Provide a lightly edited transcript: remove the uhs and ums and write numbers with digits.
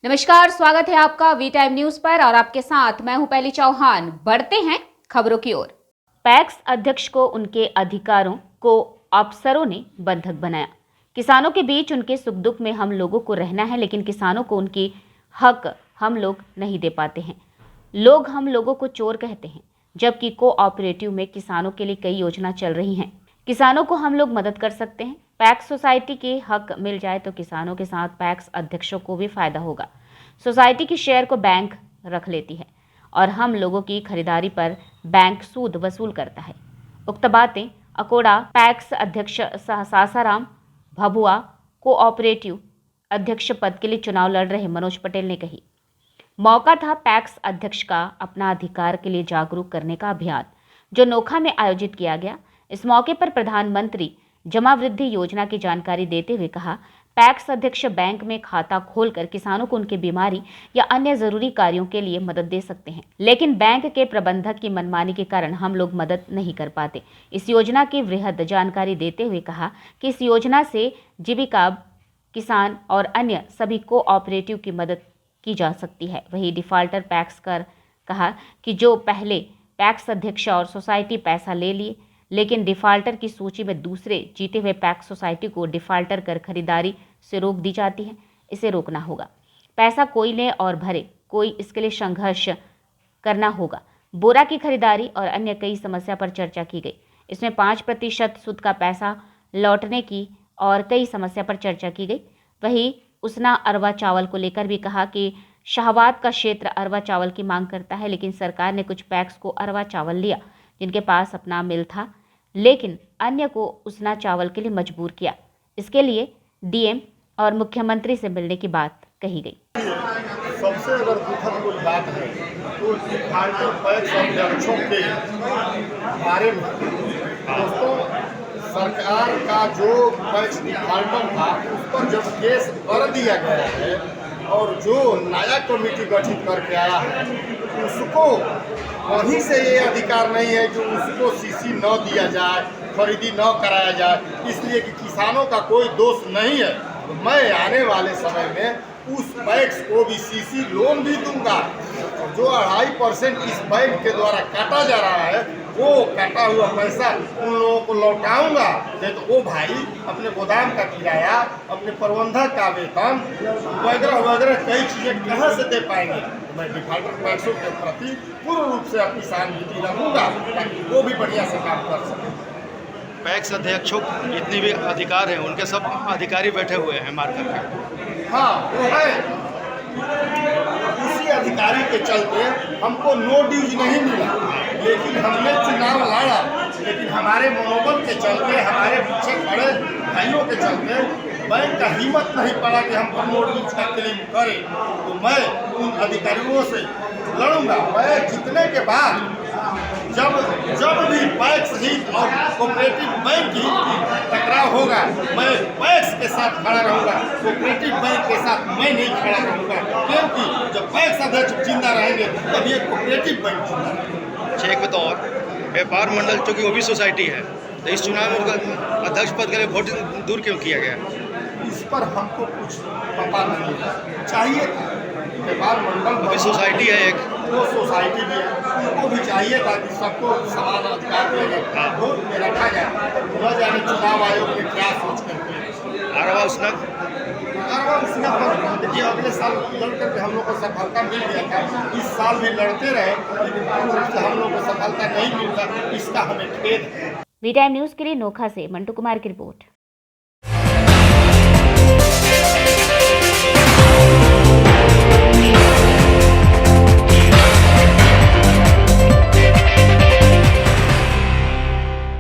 नमस्कार, स्वागत है आपका वी टाइम न्यूज पर और आपके साथ मैं हूं पहली चौहान। बढ़ते हैं खबरों की ओर। पैक्स अध्यक्ष को उनके अधिकारों को अफसरों ने बंधक बनाया। किसानों के बीच उनके सुख दुख में हम लोगों को रहना है, लेकिन किसानों को उनकी हक हम लोग नहीं दे पाते हैं। लोग हम लोगों को चोर कहते हैं, जबकि कोऑपरेटिव में किसानों के लिए कई योजना चल रही हैं। किसानों को हम लोग मदद कर सकते हैं। पैक्स सोसाइटी के हक मिल जाए तो किसानों के साथ पैक्स अध्यक्षों को भी फायदा होगा। सोसाइटी की शेयर को बैंक रख लेती है और हम लोगों की खरीदारी पर बैंक सूद वसूल करता है। उक्त बातें अकोड़ा पैक्स अध्यक्ष सासाराम भभुआ कोऑपरेटिव अध्यक्ष पद के लिए चुनाव लड़ रहे मनोज पटेल ने कही। मौका था पैक्स अध्यक्ष का अपना अधिकार के लिए जागरूक करने का अभियान, जो नोखा में आयोजित किया गया। इस मौके पर प्रधानमंत्री जमा वृद्धि योजना की जानकारी देते हुए कहा, पैक्स अध्यक्ष बैंक में खाता खोलकर किसानों को उनकी बीमारी या अन्य जरूरी कार्यों के लिए मदद दे सकते हैं, लेकिन बैंक के प्रबंधक की मनमानी के कारण हम लोग मदद नहीं कर पाते। इस योजना की वृहद जानकारी देते हुए कहा कि इस योजना से जीविका, किसान और अन्य सभी कोऑपरेटिव की मदद की जा सकती है। वही डिफाल्टर पैक्स कर कहा कि जो पहले पैक्स अध्यक्ष और सोसाइटी पैसा ले लिए, लेकिन डिफाल्टर की सूची में दूसरे जीते हुए पैक्स सोसाइटी को डिफाल्टर कर खरीदारी से रोक दी जाती है। इसे रोकना होगा। पैसा कोई ले और भरे, कोई इसके लिए संघर्ष करना होगा। बोरा की खरीदारी और अन्य कई समस्या पर चर्चा की गई। इसमें 5% सूद का पैसा लौटने की और कई समस्या पर चर्चा की गई। वहीं उसना अरवा चावल को लेकर भी कहा कि शाहबाद का क्षेत्र अरवा चावल की मांग करता है, लेकिन सरकार ने कुछ पैक्स को अरवा चावल लिया जिनके पास अपना मिल था, लेकिन अन्य को उसना चावल के लिए मजबूर किया। इसके लिए डीएम और मुख्यमंत्री से मिलने की बात कही गई। सबसे अगर दुखद कोई बात है तो डिफाल्टर पैक्स अध्यक्षों के बारे में दोस्तों, सरकार का जो पैक्स डिफाल्टर था उस पर जब केस कर दिया गया है और जो नया कमेटी गठित करके आया है उसको वहीं से ये अधिकार नहीं है जो उसको सीसी न दिया जाए, खरीदी न कराया जाए, इसलिए कि किसानों का कोई दोष नहीं है। तो मैं आने वाले समय में उस पैक्स को भी सीसी लोन भी दूंगा। जो 2.5% इस बैंक के द्वारा काटा जा रहा है वो काटा हुआ पैसा उन लोगों को लौटाऊंगा। नहीं तो वो भाई अपने गोदाम का किराया, अपने प्रबंधक का वेतन वगैरह वगैरह कई चीज़ें कहाँ से दे पाएंगे। तो मैं डिफाल्टर पैक्सों के प्रति पूर्ण रूप से अपनी सहानुभूति रखूँगा ताकि वो भी बढ़िया से काम कर सकें। पैक्स अध्यक्षों जितने भी अधिकार हैं उनके सब अधिकारी बैठे हुए हैं मार्केट में। हाँ, वो है। उसी अधिकारी के चलते हमको नो ड्यूज नहीं मिला, लेकिन हमने चुनाव लड़ा, लेकिन हमारे मनोबल के चलते, हमारे पीछे खड़े भाइयों के चलते बैंक का हिम्मत नहीं पड़ा कि हम पर नो ड्यूज का क्लेम करें। तो मैं उन अधिकारियों से लड़ूंगा। मैं जीतने के बाद जब भी पैक्स हित और कोऑपरेटिव बैंक हित की टकराव होगा, मैं पैक्स के साथ खड़ा रहूंगा, कोऑपरेटिव बैंक के साथ मैं नहीं खड़ा रहूंगा, क्योंकि जब पैक्स अध्यक्ष जिंदा रहेंगे तब ये कोऑपरेटिव बैंक जिंदा रहेगा। एक बतौर व्यापार मंडल चूँकि वो भी सोसाइटी है, तो इस चुनाव में उनका अध्यक्ष पद के लिए वोट दूर क्यों किया गया? इस पर हमको कुछ पता नहीं है। चाहिए व्यापार मंडल अभी सोसाइटी है एक, वो सोसाइटी भी है, उनको भी चाहिए था कि सबको समान अधिकार दिए वोट में रखा जाए। न जाने चुनाव आयोग ने क्या सोच करके अरवा उसना देखिए अगले साल लड़ करके हम लोग को सफलता मिल गया था। इस साल भी लड़ते रहे, लेकिन पूर्ण रूप से हम लोग को सफलता नहीं मिलता, इसका हमें खेद है। वी टाइम न्यूज के लिए नोखा से मंटू कुमार की रिपोर्ट।